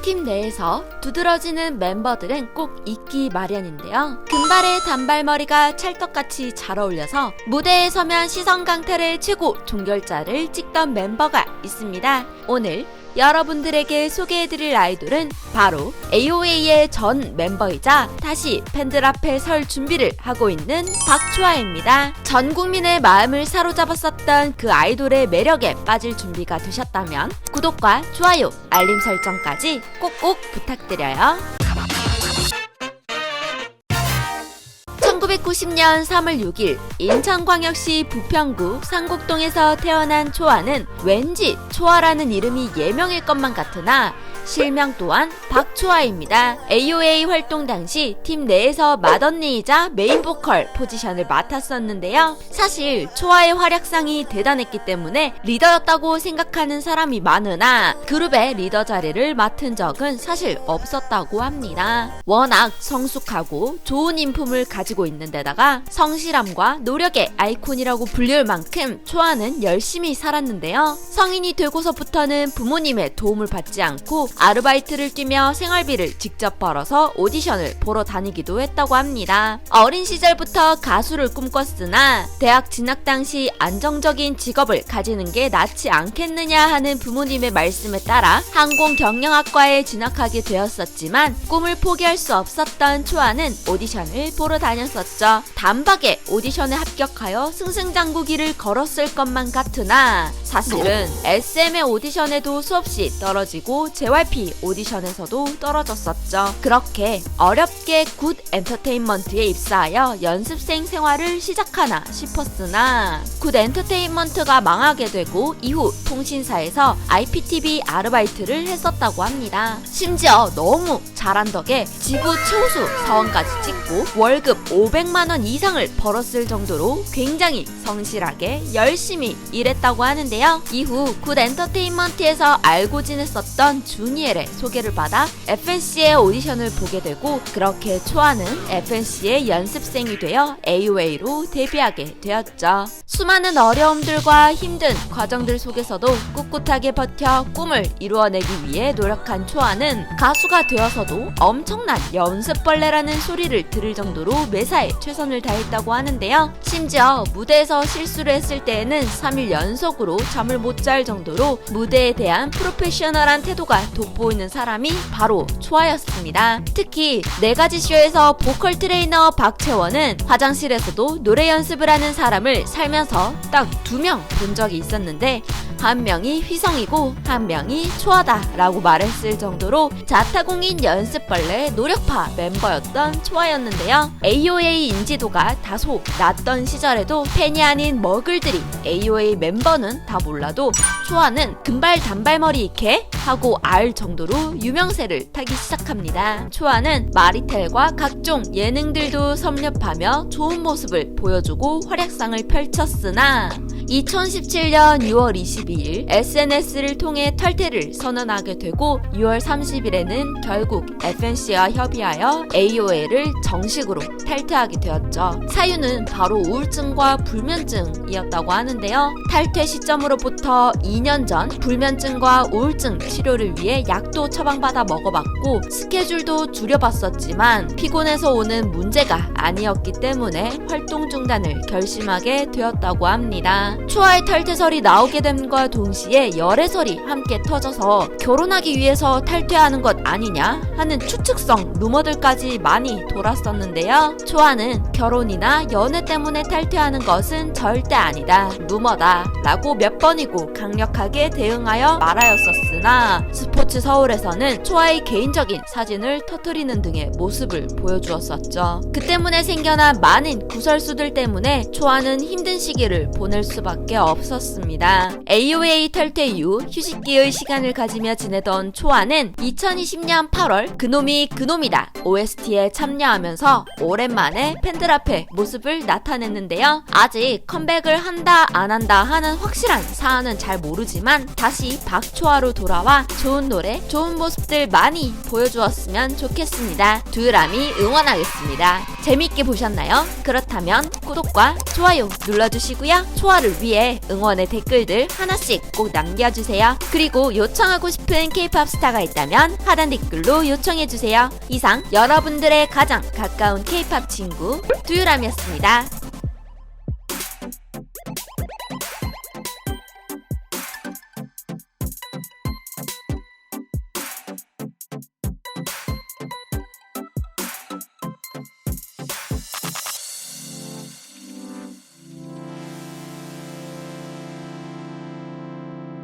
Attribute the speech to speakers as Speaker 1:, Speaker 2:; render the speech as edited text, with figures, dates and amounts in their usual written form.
Speaker 1: 팀 내에서 두드러지는 멤버들은 꼭 있기 마련인데요. 금발의 단발머리가 찰떡같이 잘 어울려서 무대에 서면 시선 강탈의 최고 종결자를 찍던 멤버가 있습니다. 오늘 여러분들에게 소개해드릴 아이돌은 바로 AOA의 전 멤버이자 다시 팬들 앞에 설 준비를 하고 있는 박초아입니다. 전 국민의 마음을 사로잡았었던 그 아이돌의 매력에 빠질 준비가 되셨다면 구독과 좋아요, 알림 설정까지 꼭꼭 부탁드려요. 1990년 3월 6일 인천광역시 부평구 상곡동에서 태어난 초아는 왠지 초아라는 이름이 예명일 것만 같으나 실명 또한 박초아입니다. AOA 활동 당시 팀 내에서 맏언니이자 메인보컬 포지션을 맡았었는데요. 사실 초아의 활약상이 대단했기 때문에 리더였다고 생각하는 사람이 많으나 그룹의 리더 자리를 맡은 적은 사실 없었다고 합니다. 워낙 성숙하고 좋은 인품을 가지고 있는 데다가 성실함과 노력의 아이콘이라고 불릴 만큼 초아는 열심히 살았는데요. 성인이 되고서부터는 부모님의 도움을 받지 않고 아르바이트를 뛰며 생활비를 직접 벌어서 오디션을 보러 다니기도 했다고 합니다. 어린 시절부터 가수를 꿈꿨으나 대학 진학 당시 안정적인 직업을 가지는 게 낫지 않겠느냐 하는 부모님의 말씀에 따라 항공경영학과에 진학하게 되었었지만 꿈을 포기할 수 없었던 초아는 오디션을 보러 다녔었죠. 단박에 오디션에 합격하여 승승장구기를 걸었을 것만 같으나 사실은 SM의 오디션에도 수없이 떨어지고 JYP 오디션에서도 떨어졌었죠. 그렇게 어렵게 굿 엔터테인먼트에 입사하여 연습생 생활을 시작하나 싶었으나 굿 엔터테인먼트가 망하게 되고 이후 통신사에서 IPTV 아르바이트를 했었다고 합니다. 심지어 너무 잘한 덕에 지구 최우수 사원까지 찍고 월급 500만원 이상을 벌었을 정도로 굉장히 성실하게 열심히 일했다고 하는데요. 이후 굿 엔터테인먼트에서 알고 지냈었던 주니엘의 소개를 받아 FNC의 오디션을 보게 되고 그렇게 초아는 FNC의 연습생이 되어 AOA로 데뷔하게 되었죠. 수많은 어려움들과 힘든 과정들 속에서도 꿋꿋하게 버텨 꿈을 이루어내기 위해 노력한 초아는 가수가 되어서도 엄청난 연습벌레라는 소리를 들을 정도로 매사에 최선을 다했다고 하는데요. 심지어 무대에서 실수를 했을 때에는 3일 연속으로 잠을 못 잘 정도로 무대에 대한 프로페셔널한 태도가 돋보이는 사람이 바로 초아였습니다. 특히 4가지 쇼에서 보컬 트레이너 박채원은 화장실에서도 노래 연습을 하는 사람을 살면서 딱 2명 본 적이 있었는데 한 명이 휘성이고 한 명이 초아다 라고 말했을 정도로 자타공인 연습벌레 노력파 멤버였던 초아였는데요. AOA 인지도가 다소 낮던 시절에도 팬이 아닌 머글들이 AOA 멤버는 다 몰라도 초아는 금발 단발머리 걔? 하고 알 정도로 유명세를 타기 시작합니다. 초아는 마리텔과 각종 예능들도 섭렵하며 좋은 모습을 보여주고 활약상을 펼쳤으나 2017년 6월 22일 SNS를 통해 탈퇴를 선언하게 되고 6월 30일에는 결국 FNC와 협의하여 AOA를 정식으로 탈퇴하게 되었죠. 사유는 바로 우울증과 불면증이었다고 하는데요. 탈퇴 시점으로부터 2년 전 불면증과 우울증 치료를 위해 약도 처방받아 먹어봤고 스케줄도 줄여봤었지만 피곤해서 오는 문제가 아니었기 때문에 활동 중단을 결심하게 되었다고 합니다. 초아의 탈퇴설이 나오게 됨과 동시에 열애설이 함께 터져서 결혼하기 위해서 탈퇴하는 것 아니냐 하는 추측성 루머들까지 많이 돌았었는데요. 초아는 결혼이나 연애 때문에 탈퇴하는 것은 절대 아니다, 루머다 라고 몇 번이고 강력하게 대응하여 말하였었으나 스포츠 서울에서는 초아의 개인적인 사진을 터뜨리는 등의 모습을 보여주었었죠. 그 때문에 생겨난 많은 구설수들 때문에 초아는 힘든 시기를 보낼 수밖에 없었습니다. AOA 탈퇴 이후 휴식기의 시간을 가지며 지내던 초아는 2020년 8월 그놈이 그놈이다 OST에 참여하면서 오랜만에 팬들 앞에 모습을 나타냈는데요. 아직 컴백을 한다 안 한다 하는 확실한 사안은 잘 모르지만 다시 박초아로 돌아 돌아와 좋은 노래, 좋은 모습들 많이 보여주었으면 좋겠습니다. 두유람이 응원하겠습니다. 재밌게 보셨나요? 그렇다면 구독과 좋아요 눌러주시고요. 초아를 위해 응원의 댓글들 하나씩 꼭 남겨주세요. 그리고 요청하고 싶은 K-POP 스타가 있다면 하단 댓글로 요청해주세요. 이상 여러분들의 가장 가까운 K-POP 친구 두유람이었습니다.